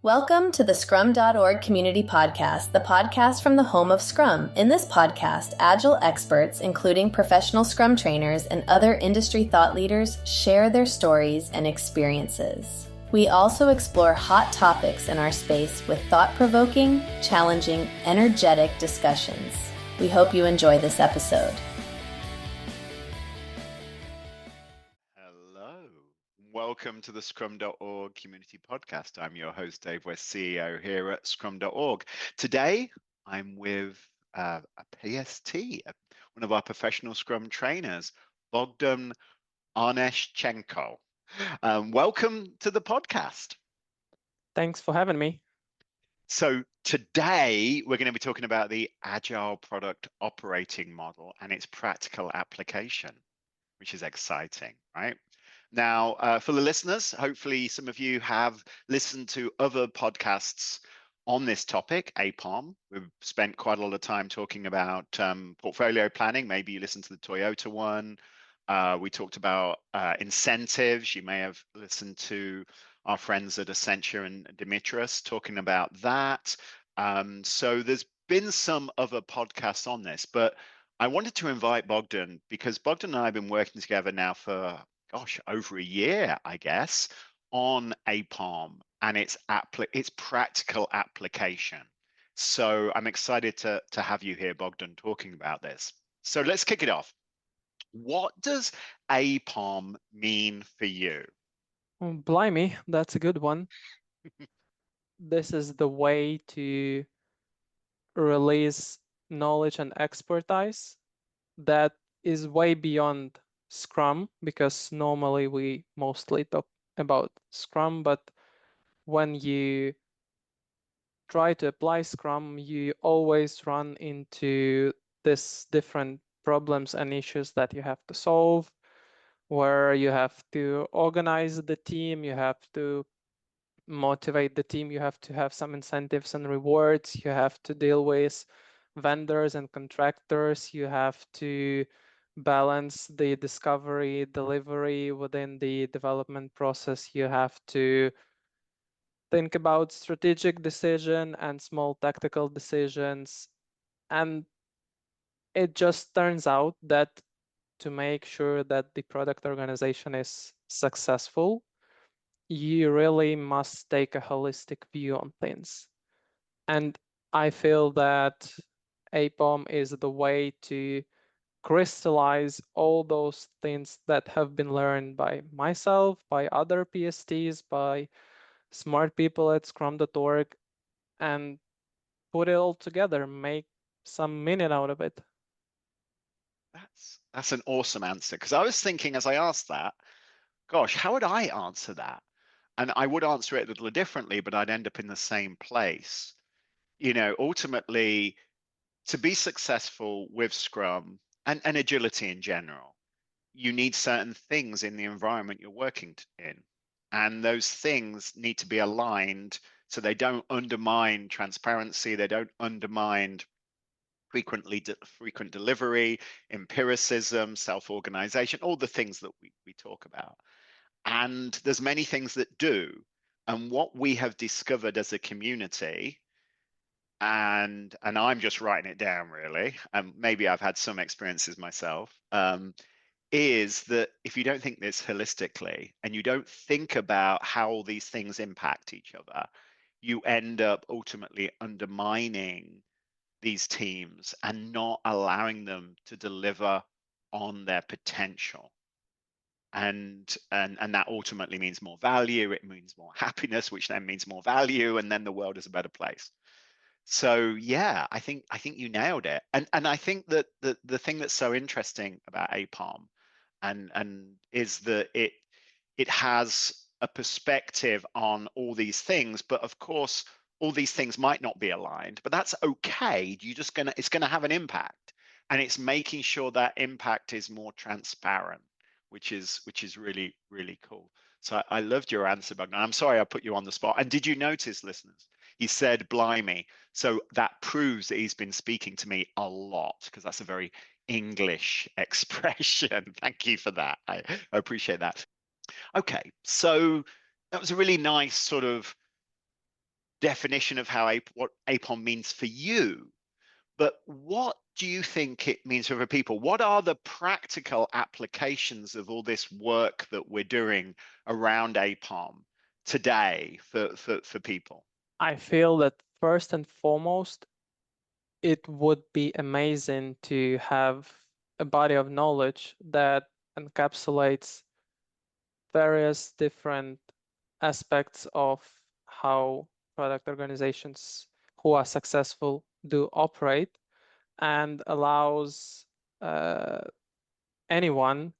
Welcome to the Scrum.org Community Podcast, the podcast from the home of Scrum. In this podcast, Agile experts, including professional Scrum trainers and other industry thought leaders, share their stories and experiences. We also explore hot topics in our space with thought-provoking, challenging, energetic discussions. We hope you enjoy this episode. Welcome to the Scrum.org Community Podcast. I'm your host, Dave West, CEO here at Scrum.org. Today, I'm with a PST, one of our professional Scrum trainers, Bogdan Onyshchenko. Welcome to the podcast. Thanks for having me. So today, we're going to be talking about the Agile Product Operating Model and its practical application, which is exciting, right? Now, for the listeners, hopefully some of you have listened to other podcasts on this topic, APOM. We've spent quite a lot of time talking about portfolio planning. Maybe you listened to the Toyota one. We talked about incentives. You may have listened to our friends at Accenture and Dimitris talking about that. So there's been some other podcasts on this, but I wanted to invite Bogdan because Bogdan and I have been working together now for over a year, I guess, on APOM and its practical application. So I'm excited to have you here, Bogdan, talking about this. So let's kick it off. What does APOM mean for you? Blimey, that's a good one. This is the way to release knowledge and expertise that is way beyond Scrum, because normally we mostly talk about Scrum, but when you try to apply Scrum, you always run into this different problems and issues that you have to solve, where you have to organize the team, you have to motivate the team, you have to have some incentives and rewards, you have to deal with vendors and contractors, you have to balance the discovery, delivery within the development process, you have to think about strategic decision and small tactical decisions. And it just turns out that to make sure that the product organization is successful, you really must take a holistic view on things. And I feel that APOM is the way to crystallize all those things that have been learned by myself, by other PSTs, by smart people at Scrum.org, and put it all together, make some meaning out of it. That's an awesome answer, because I was thinking as I asked that, gosh, how would I answer that? And I would answer it a little differently, but I'd end up in the same place. You know, ultimately, to be successful with Scrum and agility in general, you need certain things in the environment you're working in. And those things need to be aligned so they don't undermine transparency, they don't undermine frequent delivery, empiricism, self-organization, all the things that we talk about. And there's many things that do. And what we have discovered as a community, and I'm just writing it down really, and maybe I've had some experiences myself, is that if you don't think this holistically and you don't think about how all these things impact each other, you end up ultimately undermining these teams and not allowing them to deliver on their potential. And that ultimately means more value, it means more happiness, which then means more value, and then the world is a better place. So yeah, I think you nailed it. And I think that the thing that's so interesting about APOM and is that it has a perspective on all these things, but of course all these things might not be aligned, but that's okay. It's gonna have an impact, and it's making sure that impact is more transparent, which is really, really cool. So I loved your answer, Bogdan. I'm sorry I put you on the spot. And did you notice, listeners, he said blimey? So that proves that he's been speaking to me a lot, because that's a very English expression. Thank you for that. I appreciate that. Okay, so that was a really nice sort of definition of how what APOM means for you, but what do you think it means for other people? What are the practical applications of all this work that we're doing around APOM today for people? I feel that first and foremost, it would be amazing to have a body of knowledge that encapsulates various different aspects of how product organizations who are successful do operate, and allows uh, anyone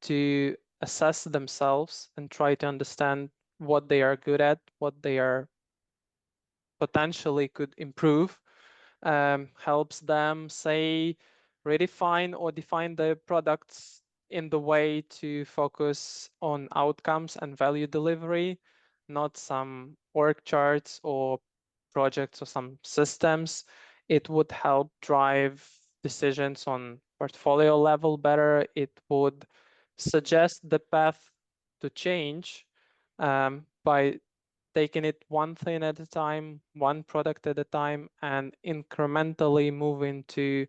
to assess themselves and try to understand what they are good at, what they are potentially could improve, helps them, say, redefine or define the products in the way to focus on outcomes and value delivery, not some org charts or projects or some systems. It would help drive decisions on portfolio level better. It would suggest the path to change by taking it one thing at a time, one product at a time, and incrementally moving to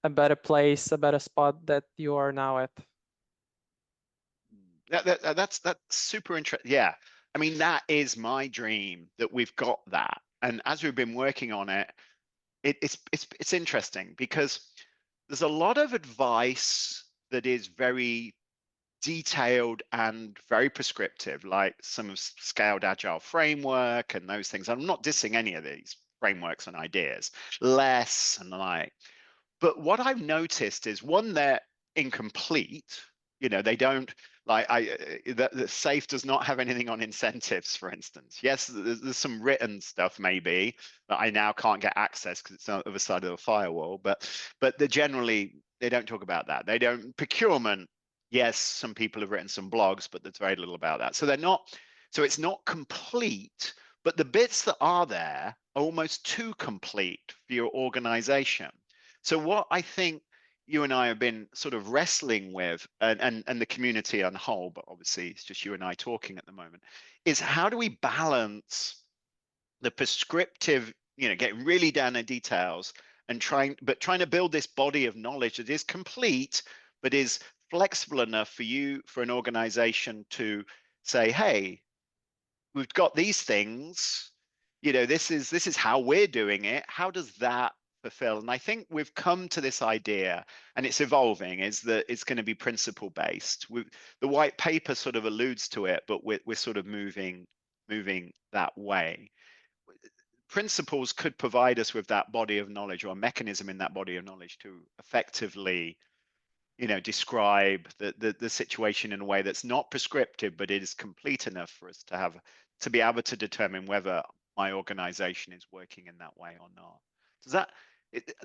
a better place, a better spot that you are now at. That's super interesting. Yeah, I mean, that is my dream, that we've got that. And as we've been working on it, it's interesting because there's a lot of advice that is very detailed and very prescriptive, like some of scaled agile framework and those things. I'm not dissing any of these frameworks and ideas, less and the like. But what I've noticed is, one, they're incomplete. You know, they don't, like, the SAFe does not have anything on incentives, for instance. Yes, there's some written stuff maybe that I now can't get access because it's on the other side of the firewall. But generally they don't talk about that. They don't. Procurement, yes, some people have written some blogs, but there's very little about that. So they're not. So it's not complete. But the bits that are there are almost too complete for your organization. So what I think you and I have been sort of wrestling with, and the community on whole, but obviously it's just you and I talking at the moment, is how do we balance the prescriptive, getting really down in details and trying to build this body of knowledge that is complete, but is flexible enough for an organization to say, hey, we've got these things, this is how we're doing it. How does that fulfill? And I think we've come to this idea, and it's evolving, is that it's going to be principle based. The white paper sort of alludes to it, but we're sort of moving that way. Principles could provide us with that body of knowledge, or a mechanism in that body of knowledge, to effectively describe the situation in a way that's not prescriptive, but it is complete enough for us to be able to determine whether my organization is working in that way or not.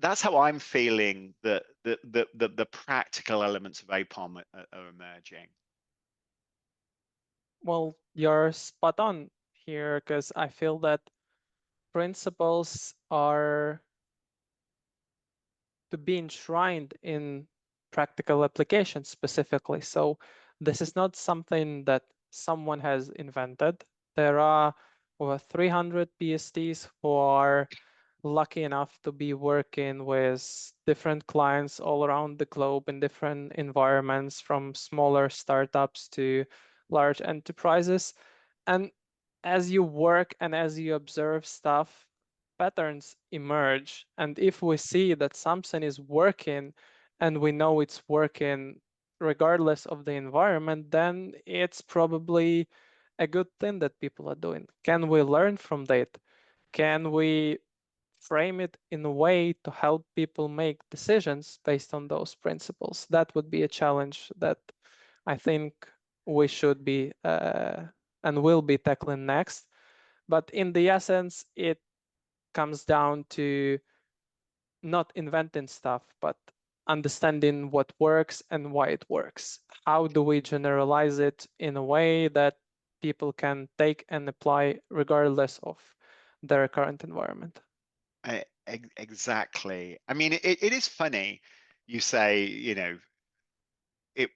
That's how I'm feeling that the practical elements of APOM are emerging. Well, you're spot on here, because I feel that principles are to be enshrined in practical applications specifically. So this is not something that someone has invented. There are over 300 PSTs who are lucky enough to be working with different clients all around the globe in different environments, from smaller startups to large enterprises. And as you work and as you observe stuff, patterns emerge. And if we see that something is working and we know it's working regardless of the environment, then it's probably a good thing that people are doing. Can we learn from that? Can we frame it in a way to help people make decisions based on those principles? That would be a challenge that I think we should be and will be tackling next. But in the essence, it comes down to not inventing stuff, but understanding what works and why it works. How do we generalize it in a way that people can take and apply regardless of their current environment? Exactly. I mean, it is funny you say, it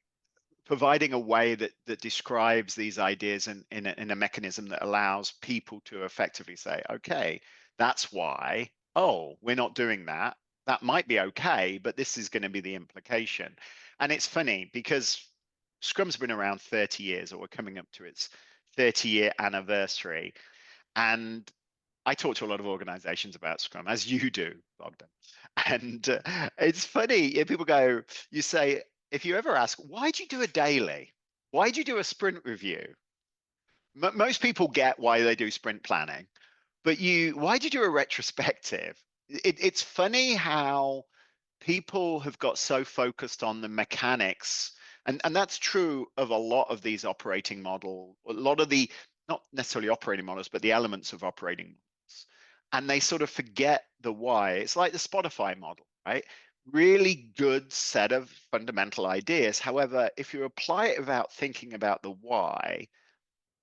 providing a way that describes these ideas in a mechanism that allows people to effectively say, okay, that's why, oh, we're not doing that. That might be okay, but this is going to be the implication. And it's funny because Scrum's been around 30 years, or we're coming up to its 30-year anniversary. And I talk to a lot of organizations about Scrum, as you do, Bogdan. And it's funny, people go, you say, if you ever ask, why do you do a daily? Why do you do a sprint review? Most people get why they do sprint planning, but why do you do a retrospective? It's funny how people have got so focused on the mechanics, and that's true of a lot of these operating model, a lot of the, not necessarily operating models, but the elements of operating models. And they sort of forget the why. It's like the Spotify model, right? Really good set of fundamental ideas. However, if you apply it without thinking about the why,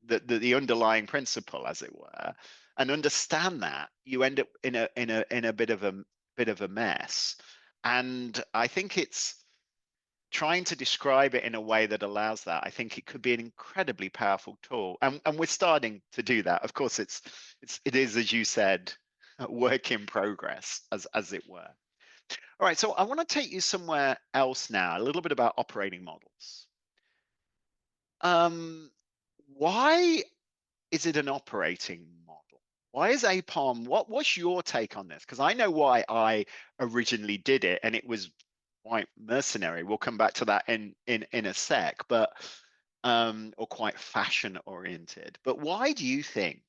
the underlying principle, as it were, and understand that, you end up in a bit of a mess. And I think it's trying to describe it in a way that allows that. I think it could be an incredibly powerful tool, and we're starting to do that. Of course, it is, as you said, a work in progress, as it were. All right, so I want to take you somewhere else now, a little bit about operating models. Why is it an operating model? Why is APOM? What's your take on this? Because I know why I originally did it, and it was quite mercenary. We'll come back to that in a sec, but or quite fashion oriented. But why do you think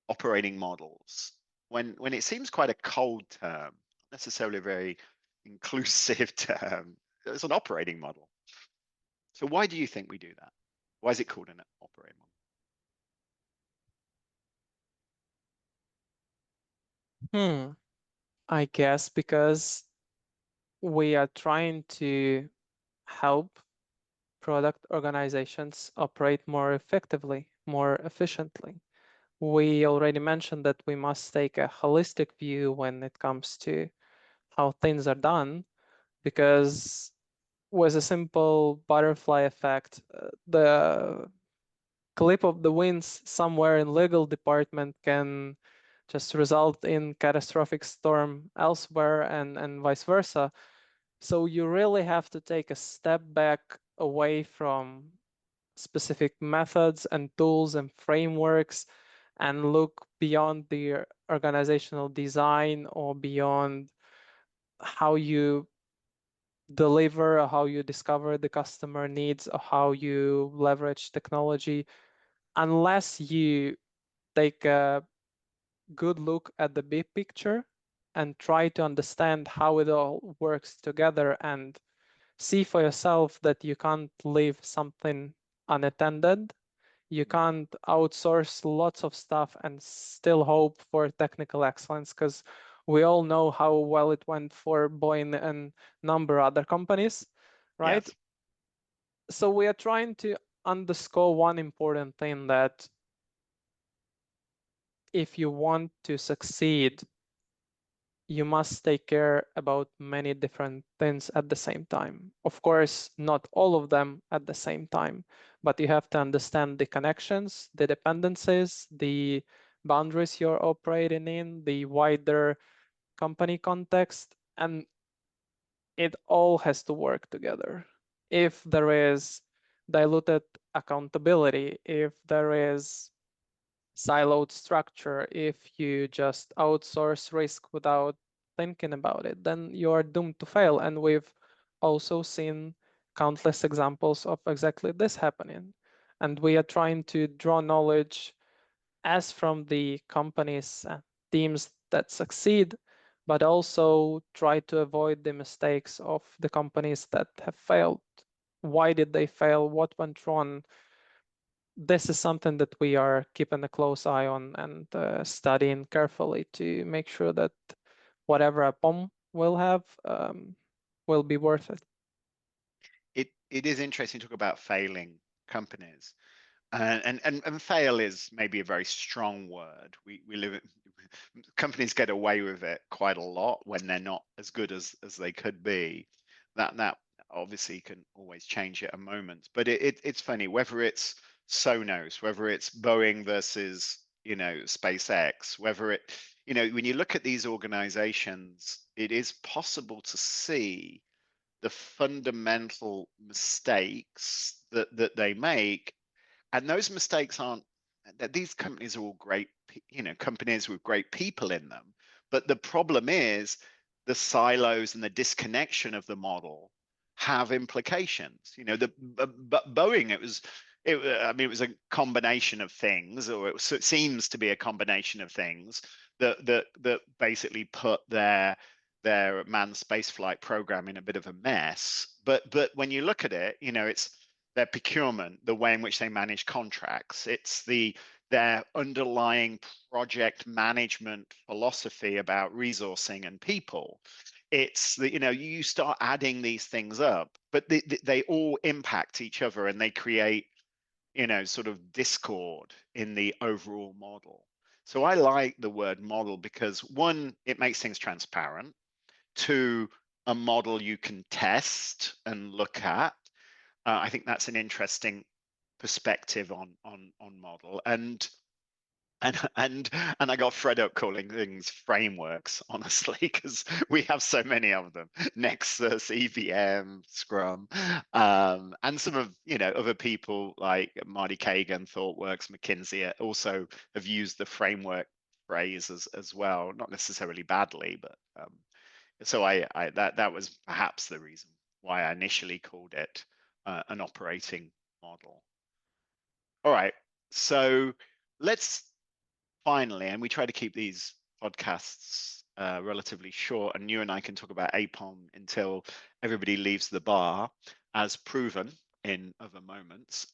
operating models, when it seems quite a cold term, not necessarily a very inclusive term, it's an operating model? So why do you think we do that? Why is it called an operating model? I guess because we are trying to help product organizations operate more effectively, more efficiently. We already mentioned that we must take a holistic view when it comes to how things are done, because with a simple butterfly effect, the clip of the wings somewhere in legal department can just result in catastrophic storm elsewhere, and vice versa. So you really have to take a step back away from specific methods and tools and frameworks and look beyond the organizational design or beyond how you deliver or how you discover the customer needs or how you leverage technology, unless you take a good look at the big picture and try to understand how it all works together and see for yourself that you can't leave something unattended. You can't outsource lots of stuff and still hope for technical excellence, because we all know how well it went for Boeing and number other companies, right? Yes. So we are trying to underscore one important thing, that if you want to succeed, you must take care about many different things at the same time. Of course, not all of them at the same time, but you have to understand the connections, the dependencies, the boundaries you're operating in, the wider company context, and it all has to work together. If there is diluted accountability, if there is siloed structure, if you just outsource risk without thinking about it, then you are doomed to fail. And we've also seen countless examples of exactly this happening. And we are trying to draw knowledge as from the companies and teams that succeed, but also try to avoid the mistakes of the companies that have failed. Why did they fail? What went wrong? This is something that we are keeping a close eye on and studying carefully to make sure that whatever a POM will have will be worth it. It is interesting to talk about failing companies. And fail is maybe a very strong word. We live companies get away with it quite a lot when they're not as good as they could be. That obviously you can always change it a moment, but it's funny, whether it's Sonos, whether it's Boeing versus, SpaceX, whether it, when you look at these organizations, it is possible to see the fundamental mistakes that they make. And those mistakes aren't that these companies are all great, companies with great people in them. But the problem is the silos and the disconnection of the model have implications. But Boeing, it was a combination of things, or it seems to be a combination of things that basically put their manned spaceflight program in a bit of a mess. But when you look at it, it's their procurement, the way in which they manage contracts. It's their underlying project management philosophy about resourcing and people. It's you start adding these things up, but they all impact each other, and they create sort of discord in the overall model. So I like the word model because, one, it makes things transparent. Two, a model you can test and look at. I think that's an interesting perspective on model. And I got fed up calling things frameworks, honestly, because we have so many of them: Nexus, EVM, Scrum, and some of other people like Marty Kagan, ThoughtWorks, McKinsey also have used the framework phrase as well, not necessarily badly, but so that was perhaps the reason why I initially called it an operating model. All right, so let's finally, and we try to keep these podcasts relatively short, and you and I can talk about APOM until everybody leaves the bar, as proven in other moments.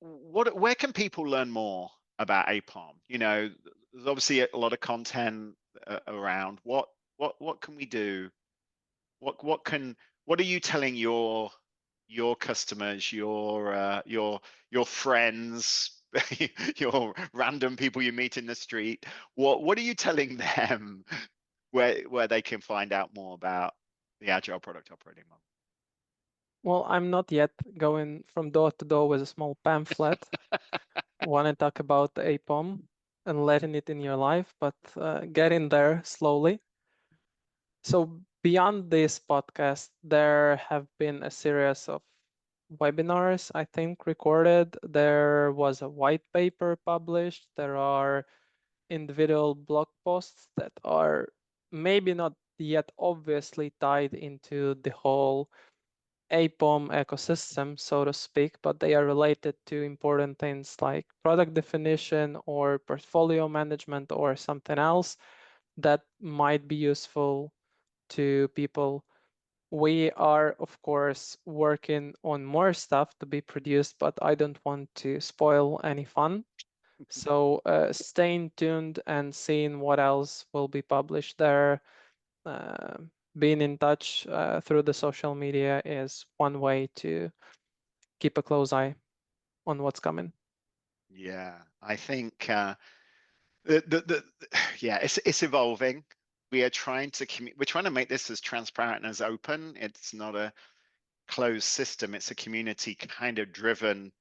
Where can people learn more about APOM? There's obviously a lot of content around. What can we do? What are you telling your customers, your friends, your random people you meet in the street? What are you telling them where they can find out more about the Agile Product Operating Model? Well, I'm not yet going from door to door with a small pamphlet. Want to talk about the APOM and letting it in your life, but get in there slowly. So beyond this podcast, there have been a series of webinars, I think, recorded. There was a white paper published. There are individual blog posts that are maybe not yet obviously tied into the whole APOM ecosystem, so to speak, but they are related to important things like product definition or portfolio management or something else that might be useful to people. We are, of course, working on more stuff to be produced, but I don't want to spoil any fun. So staying tuned and seeing what else will be published there. Uh, Being in touch through the social media is one way to keep a close eye on what's coming. Yeah, I think yeah, it's evolving. We are trying to we're trying to make this as transparent and as open. It's not a closed system. It's a community kind of driven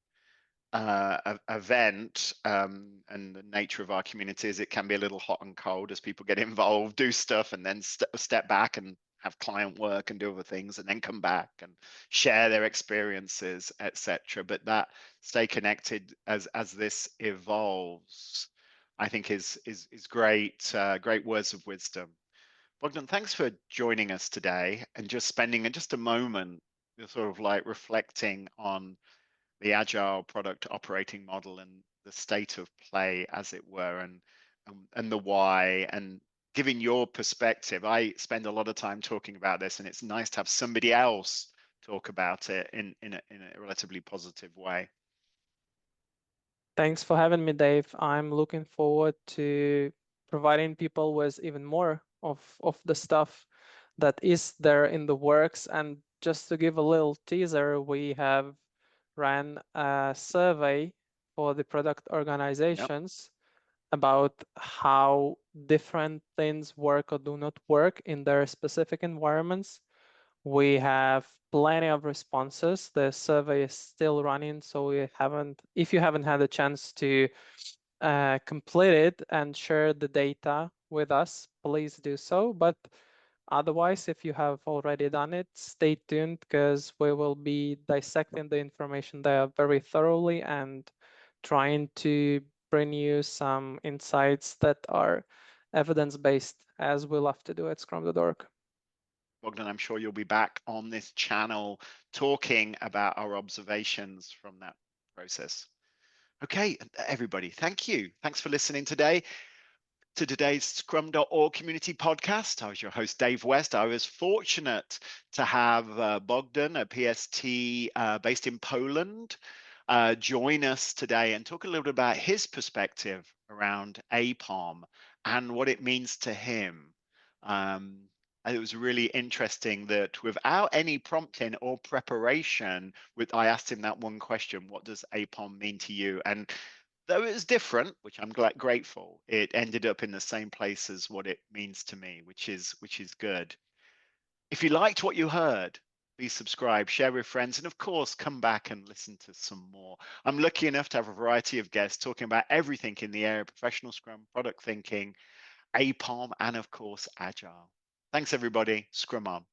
event, and the nature of our community is it can be a little hot and cold as people get involved, do stuff, and then step back and have client work and do other things, and then come back and share their experiences, etc. But that stay connected as this evolves, I think is great. Great words of wisdom. Bogdan, thanks for joining us today and just spending just a moment sort of like reflecting on the Agile Product Operating Model and the state of play, as it were, and the why, and giving your perspective. I spend a lot of time talking about this, and it's nice to have somebody else talk about it in a relatively positive way. Thanks for having me, Dave. I'm looking forward to providing people with even more of the stuff that is there in the works. And just to give a little teaser, we have ran a survey for the product organizations about how different things work or do not work in their specific environments. We have plenty of responses. The survey is still running, so if you haven't had a chance to complete it and share the data with us, please do so. But otherwise, if you have already done it, stay tuned because we will be dissecting the information there very thoroughly and trying to bring you some insights that are evidence-based, as we love to do at Scrum.org. Bogdan, I'm sure you'll be back on this channel talking about our observations from that process. Okay, everybody, thank you. Thanks for listening today to today's Scrum.org community podcast. I was your host, Dave West. I was fortunate to have Bogdan, a PST based in Poland, join us today and talk a little bit about his perspective around APOM and what it means to him. And it was really interesting that without any prompting or preparation, I asked him that one question: what does APOM mean to you? And though it was different, which I'm grateful, it ended up in the same place as what it means to me, which is good. If you liked what you heard, please subscribe, share with friends, and of course, come back and listen to some more. I'm lucky enough to have a variety of guests talking about everything in the area of professional Scrum, product thinking, APOM, and of course, Agile. Thanks, everybody. Scrum on.